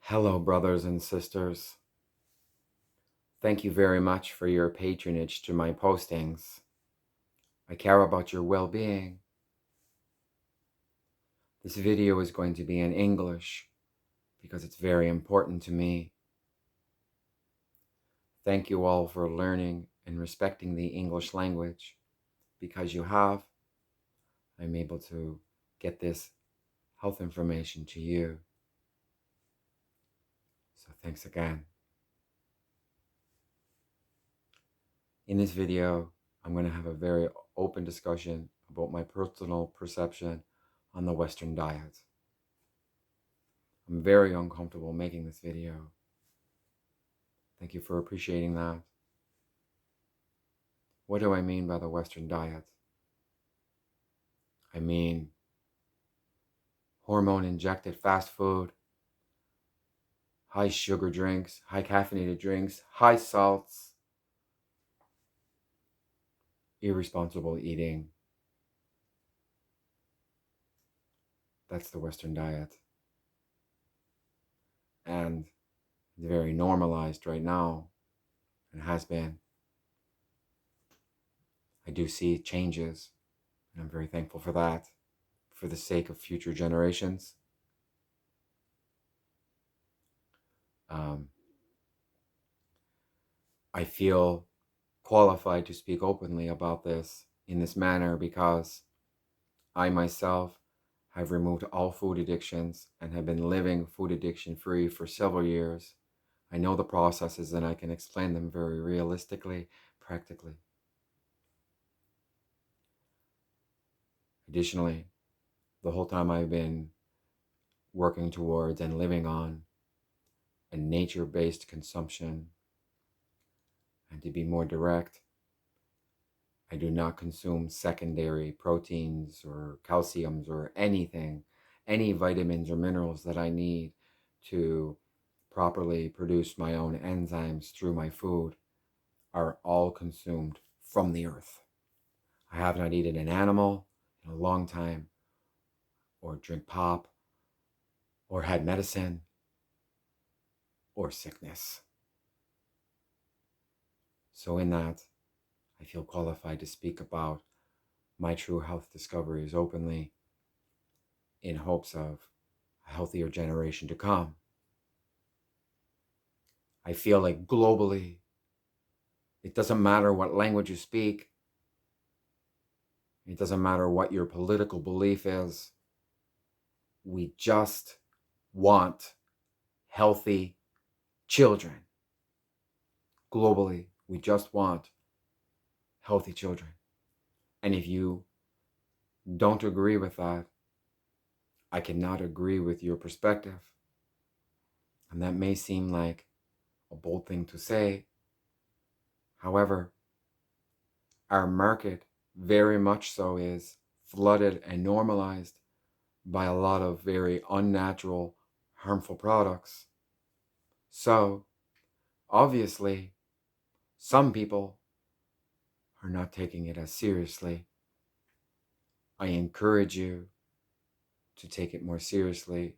Hello, brothers and sisters. Thank you very much for your patronage to my postings. I care about your well-being. This video is going to be in English because it's very important to me. Thank you all for learning and respecting the English language. Because you have, I'm able to get this health information to you. So thanks again. In this video, I'm going to have a very open discussion about my personal perception on the Western diet. I'm very uncomfortable making this video. Thank you for appreciating that. What do I mean by the Western diet? I mean hormone-injected fast food, high sugar drinks, high caffeinated drinks, high salts, irresponsible eating. That's the Western diet. And it's very normalized right now, and has been. I do see changes, and I'm very thankful for that, for the sake of future generations. I feel qualified to speak openly about this in this manner because I myself have removed all food addictions and have been living food addiction free for several years. I know the processes and I can explain them very realistically, practically. Additionally, the whole time I've been working towards and living on a nature-based consumption, and to be more direct, I do not consume secondary proteins or calciums or anything, any vitamins or minerals that I need to properly produce my own enzymes through my food are all consumed from the earth. I have not eaten an animal in a long time, or drink pop, or had medicine, or sickness. So in that, I feel qualified to speak about my true health discoveries openly in hopes of a healthier generation to come. I feel like globally, it doesn't matter what language you speak. It doesn't matter what your political belief is. We just want healthy children. Globally, we just want healthy children. And if you don't agree with that, I cannot agree with your perspective. And that may seem like a bold thing to say. However, our market very much so is flooded and normalized by a lot of very unnatural, harmful products. So, obviously, some people are not taking it as seriously. I encourage you to take it more seriously.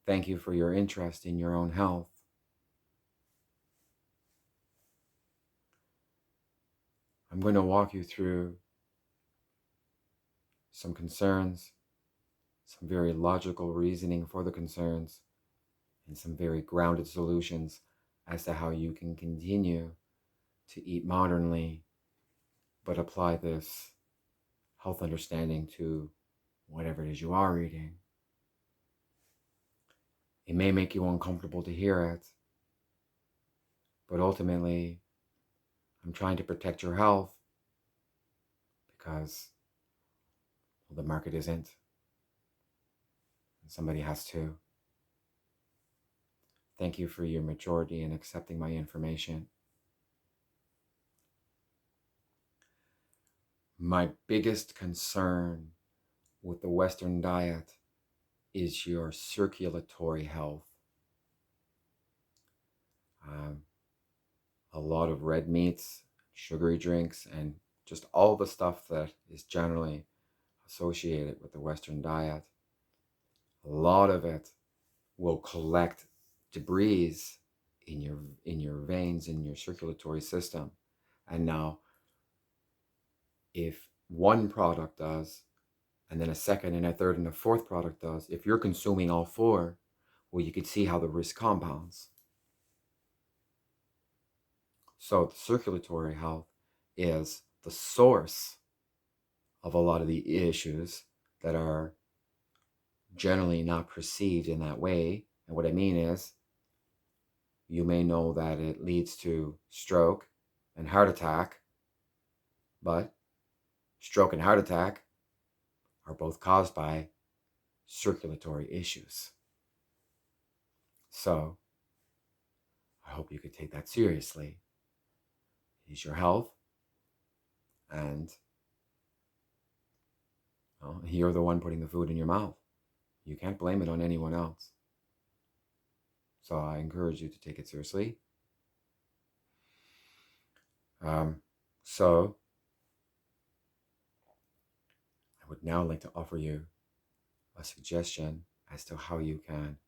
Thank you for your interest in your own health. I'm going to walk you through some concerns, some very logical reasoning for the concerns, and some very grounded solutions as to how you can continue to eat modernly, but apply this health understanding to whatever it is you are eating. It may make you uncomfortable to hear it, but ultimately, I'm trying to protect your health because, well, the market isn't, and somebody has to. Thank you for your maturity in accepting my information. My biggest concern with the Western diet is your circulatory health. A lot of red meats, sugary drinks, and just all the stuff that is generally associated with the Western diet. A lot of it will collect debris in your veins, in your circulatory system. And now, if one product does, and then a second and a third and a fourth product does, if you're consuming all four, well, you could see how the risk compounds. So the circulatory health is the source of a lot of the issues that are generally not perceived in that way. And what I mean is, you may know that it leads to stroke and heart attack, but stroke and heart attack are both caused by circulatory issues. So I hope you could take that seriously. It's your health, and well, you're the one putting the food in your mouth. You can't blame it on anyone else. So I encourage you to take it seriously. So I would now like to offer you a suggestion as to how you can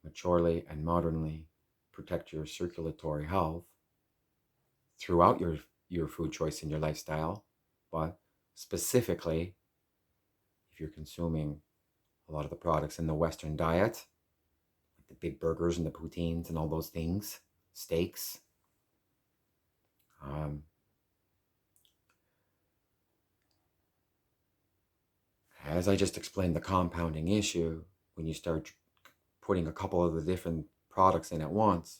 maturely and modernly protect your circulatory health throughout your food choice and your lifestyle, but specifically if you're consuming a lot of the products in the Western diet, like the big burgers and the poutines and all those things, steaks. As I just explained, the compounding issue, when you start putting a couple of the different products in at once,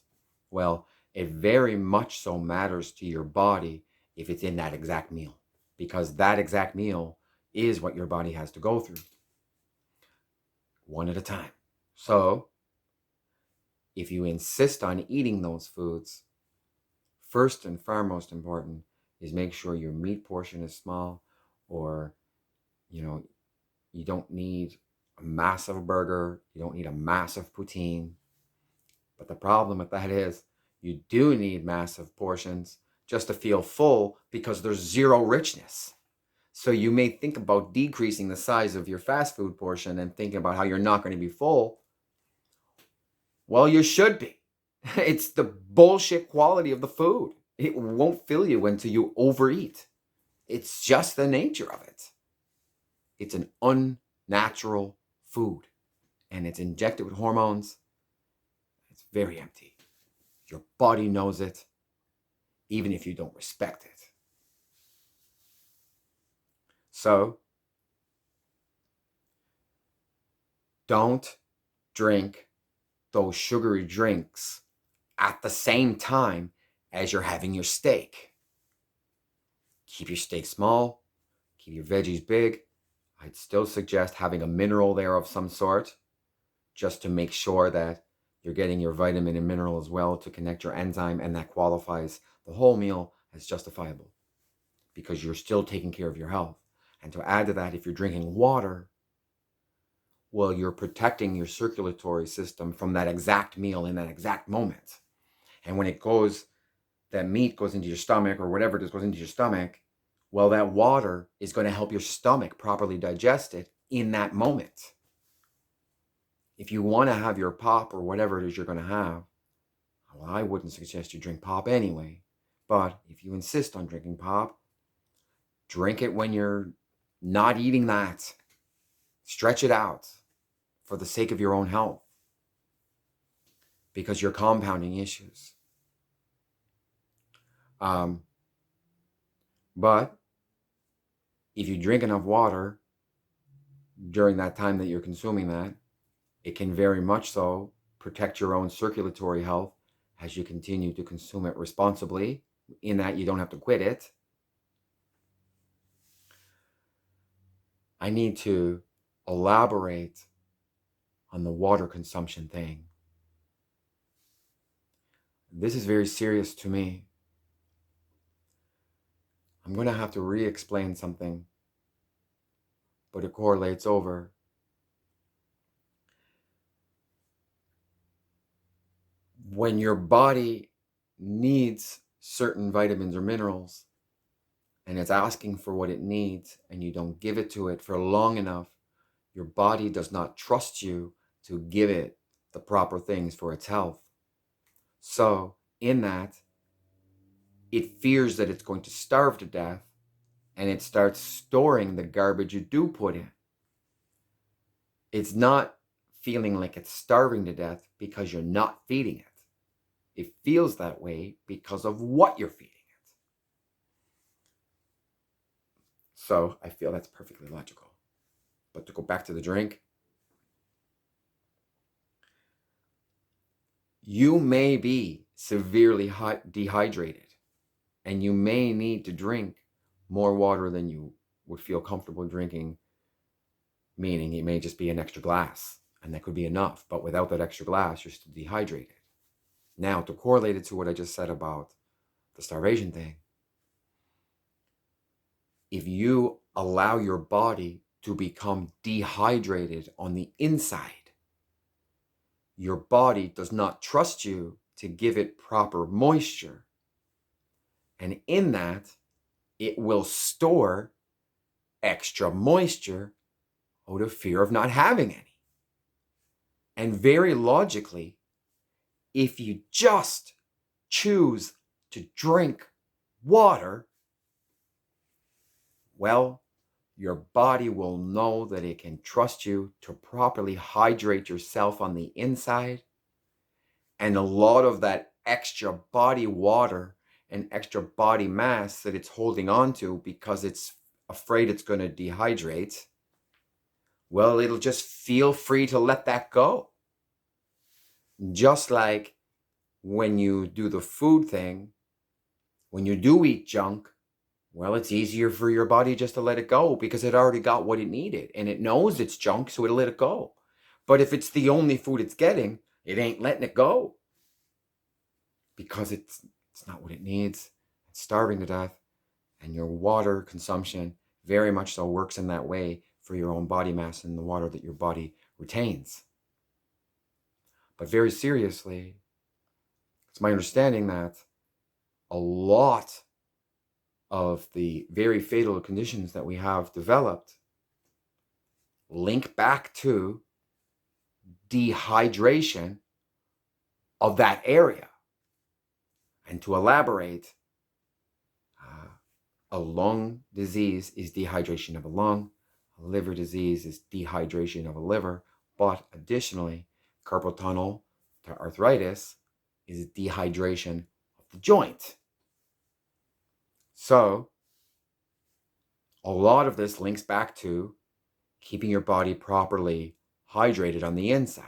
well, it very much so matters to your body if it's in that exact meal, because that exact meal is what your body has to go through, one at a time. So if you insist on eating those foods, first and foremost important is make sure your meat portion is small, or you don't need a massive burger, you don't need a massive poutine. But the problem with that is you do need massive portions just to feel full, because there's zero richness. So you may think about decreasing the size of your fast food portion and thinking about how you're not going to be full. Well, you should be. It's the bullshit quality of the food. It won't fill you until you overeat. It's just the nature of it. It's an unnatural food, and it's injected with hormones. It's very empty. Your body knows it, even if you don't respect it. So, don't drink those sugary drinks at the same time as you're having your steak. Keep your steak small, keep your veggies big. I'd still suggest having a mineral there of some sort, just to make sure that you're getting your vitamin and mineral as well to connect your enzyme, and that qualifies the whole meal as justifiable, because you're still taking care of your health. And to add to that, if you're drinking water, well, you're protecting your circulatory system from that exact meal in that exact moment. And when that meat goes into your stomach, or whatever it is goes into your stomach, well, that water is going to help your stomach properly digest it in that moment. If you want to have your pop or whatever it is you're going to have, well, I wouldn't suggest you drink pop anyway. But if you insist on drinking pop, drink it when you're not eating that. Stretch it out for the sake of your own health, because you're compounding issues. But if you drink enough water during that time that you're consuming that, it can very much so protect your own circulatory health as you continue to consume it responsibly, in that you don't have to quit it. I need to elaborate on the water consumption thing. This is very serious to me. I'm going to have to re-explain something, but it correlates over. When your body needs certain vitamins or minerals, and it's asking for what it needs, and you don't give it to it for long enough, your body does not trust you to give it the proper things for its health. So in that, it fears that it's going to starve to death, and it starts storing the garbage you do put in. It's not feeling like it's starving to death because you're not feeding it. It feels that way because of what you're feeding it. So I feel that's perfectly logical. But to go back to the drink, you may be severely dehydrated, and you may need to drink more water than you would feel comfortable drinking, meaning it may just be an extra glass, and that could be enough. But without that extra glass, you're still dehydrated. Now, to correlate it to what I just said about the starvation thing, if you allow your body to become dehydrated on the inside, your body does not trust you to give it proper moisture. And in that, it will store extra moisture out of fear of not having any. And very logically, if you just choose to drink water, well, your body will know that it can trust you to properly hydrate yourself on the inside. And a lot of that extra body water and extra body mass that it's holding on to because it's afraid it's going to dehydrate, well, it'll just feel free to let that go. Just like when you do the food thing, when you do eat junk, well, it's easier for your body just to let it go because it already got what it needed and it knows it's junk, so it'll let it go. But if it's the only food it's getting, it ain't letting it go because it's not what it needs. It's starving to death, and your water consumption very much so works in that way for your own body mass and the water that your body retains. But very seriously, it's my understanding that a lot of the very fatal conditions that we have developed link back to dehydration of that area. And to elaborate, a lung disease is dehydration of a lung, a liver disease is dehydration of a liver, but additionally, carpal tunnel to arthritis is dehydration of the joint. So, a lot of this links back to keeping your body properly hydrated on the inside.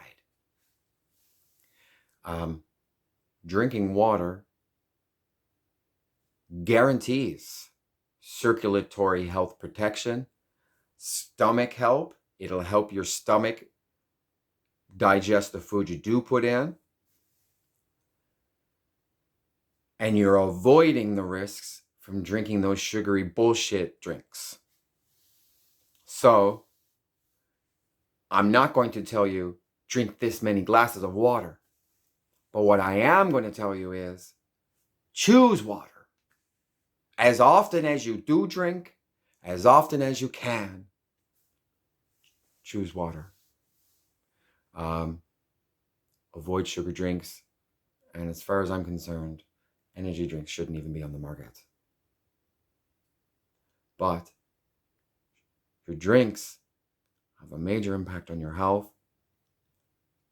Drinking water guarantees circulatory health protection, stomach help. It'll help your stomach digest the food you do put in. And you're avoiding the risks from drinking those sugary bullshit drinks. So, I'm not going to tell you, drink this many glasses of water. But what I am going to tell you is, choose water. As often as you do drink, as often as you can, choose water. Avoid sugar drinks. And as far as I'm concerned, energy drinks shouldn't even be on the market. But your drinks have a major impact on your health.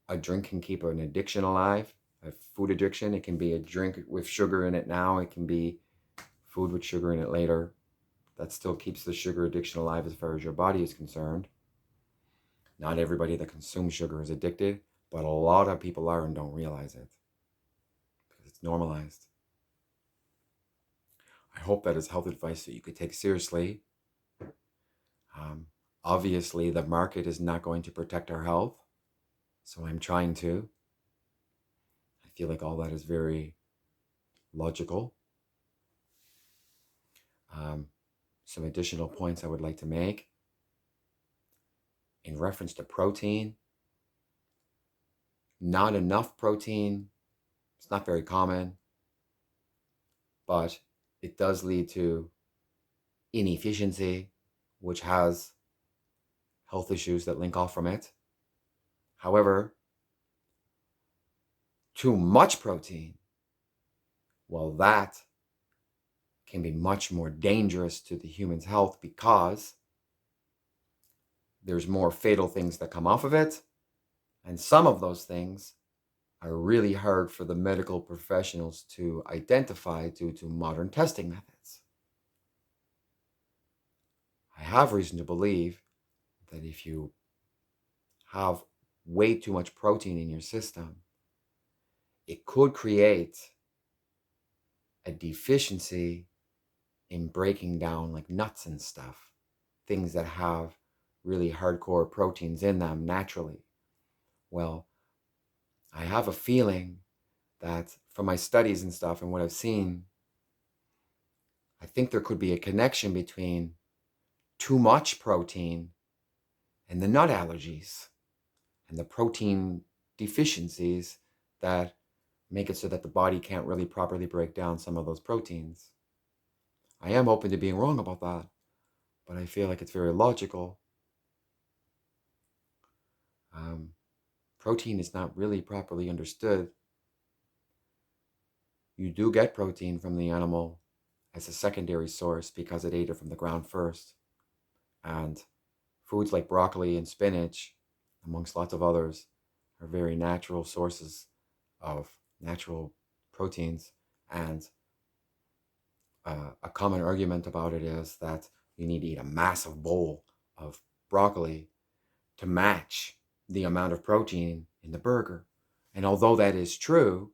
A drink can keep an addiction alive, a food addiction. It can be a drink with sugar in it now. It can be food with sugar in it later. That still keeps the sugar addiction alive as far as your body is concerned. Not everybody that consumes sugar is addicted, but a lot of people are and don't realize it because it's normalized. I hope that is health advice that you could take seriously. Obviously, the market is not going to protect our health, so I'm trying to. I feel like all that is very logical. Some additional points I would like to make. In reference to protein, not enough protein, it's not very common, but it does lead to inefficiency, which has health issues that link off from it. However, too much protein, well, that can be much more dangerous to the human's health because there's more fatal things that come off of it. And some of those things are really hard for the medical professionals to identify due to modern testing methods. I have reason to believe that if you have way too much protein in your system, it could create a deficiency in breaking down like nuts and stuff, things that have really hardcore proteins in them naturally. Well, I have a feeling that from my studies and stuff and what I've seen, I think there could be a connection between too much protein and the nut allergies and the protein deficiencies that make it so that the body can't really properly break down some of those proteins. I am open to being wrong about that, but I feel like it's very logical. Protein is not really properly understood. You do get protein from the animal as a secondary source because it ate it from the ground first. And foods like broccoli and spinach, amongst lots of others, are very natural sources of natural proteins. And a common argument about it is that you need to eat a massive bowl of broccoli to match the amount of protein in the burger. And although that is true,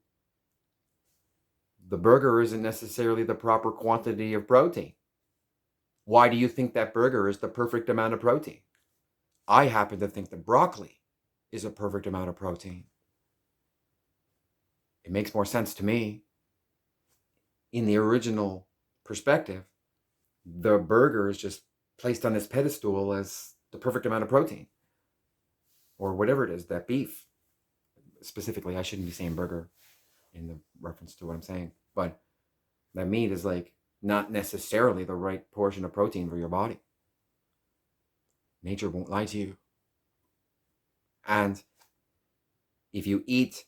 the burger isn't necessarily the proper quantity of protein. Why do you think that burger is the perfect amount of protein? I happen to think that broccoli is a perfect amount of protein. It makes more sense to me. In the original perspective, the burger is just placed on this pedestal as the perfect amount of protein. Or whatever it is, that beef. Specifically, I shouldn't be saying burger in the reference to what I'm saying. But that meat is like not necessarily the right portion of protein for your body. Nature won't lie to you. And if you eat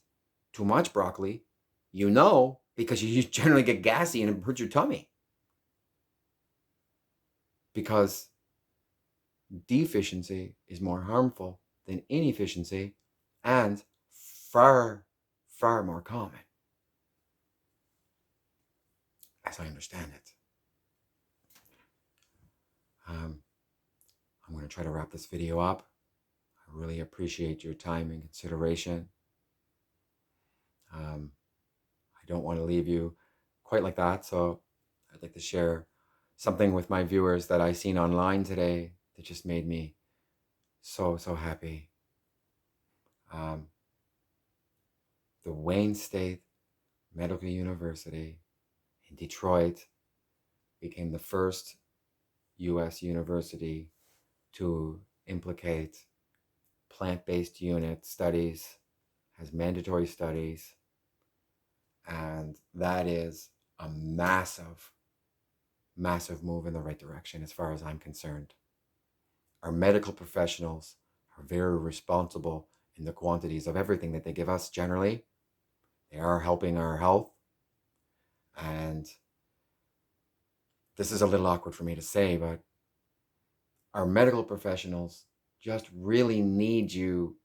too much broccoli, you know, because you generally get gassy and it hurts your tummy. Because deficiency is more harmful than inefficiency and far, far more common, as I understand it. I'm going to try to wrap this video up. I really appreciate your time and consideration. I don't want to leave you quite like that, so I'd like to share something with my viewers that I seen online today that just made me so happy. The Wayne State Medical University in Detroit became the first U.S. university to implicate plant-based unit studies as mandatory studies, and that is a massive move in the right direction as far as I'm concerned. Our medical professionals are very responsible in the quantities of everything that they give us generally. They are helping our health, and this is a little awkward for me to say, but our medical professionals just really need you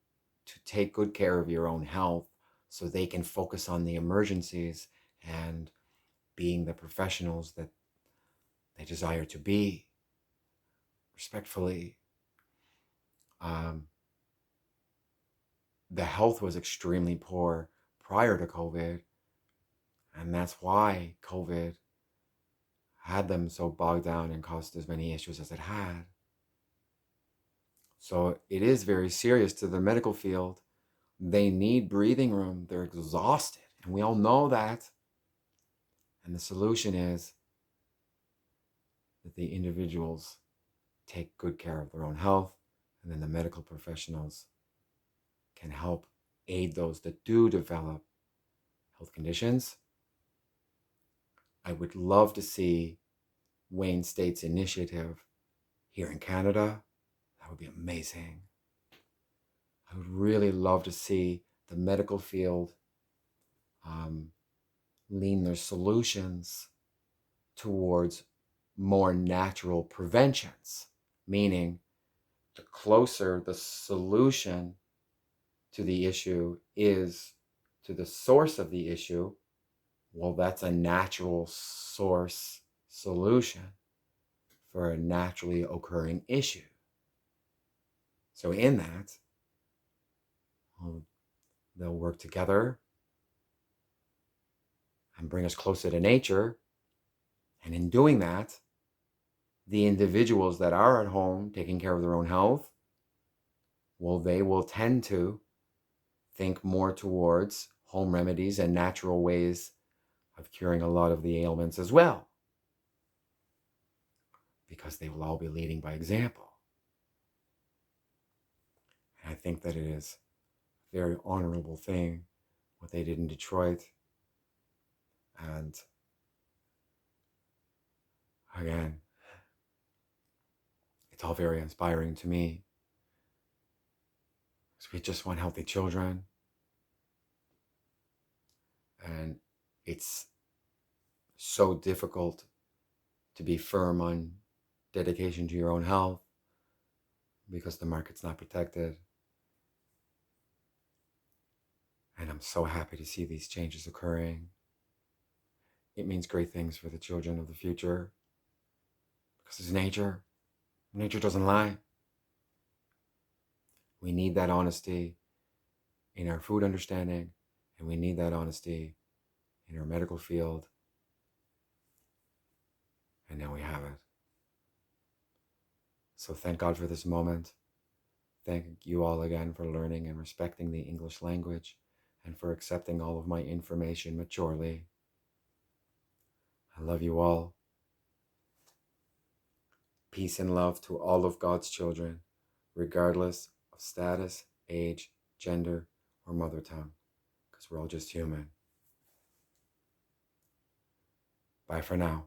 to take good care of your own health so they can focus on the emergencies and being the professionals that they desire to be. Respectfully, the health was extremely poor prior to COVID, and that's why COVID had them so bogged down and caused as many issues as it had. So it is very serious to the medical field. They need breathing room. They're exhausted, and we all know that. And the solution is that the individuals take good care of their own health, and then the medical professionals can help aid those that do develop health conditions. I would love to see Wayne State's initiative here in Canada. That would be amazing. I would really love to see the medical field lean their solutions towards more natural preventions, meaning the closer the solution to the issue is to the source of the issue, well, that's a natural source solution for a naturally occurring issue. So in that, they'll work together and bring us closer to nature. And in doing that, the individuals that are at home taking care of their own health, well, they will tend to think more towards home remedies and natural ways of curing a lot of the ailments as well, because they will all be leading by example. And I think that it is a very honorable thing what they did in Detroit. And again, it's all very inspiring to me, because we just want healthy children. And it's so difficult to be firm on dedication to your own health because the market's not protected. And I'm so happy to see these changes occurring. It means great things for the children of the future, because it's nature. Nature doesn't lie. We need that honesty in our food understanding, and we need that honesty in our medical field. And now we have it. So thank God for this moment. Thank you all again for learning and respecting the English language and for accepting all of my information maturely. I love you all. Peace and love to all of God's children, regardless of status, age, gender, or mother tongue, because we're all just human. Bye for now.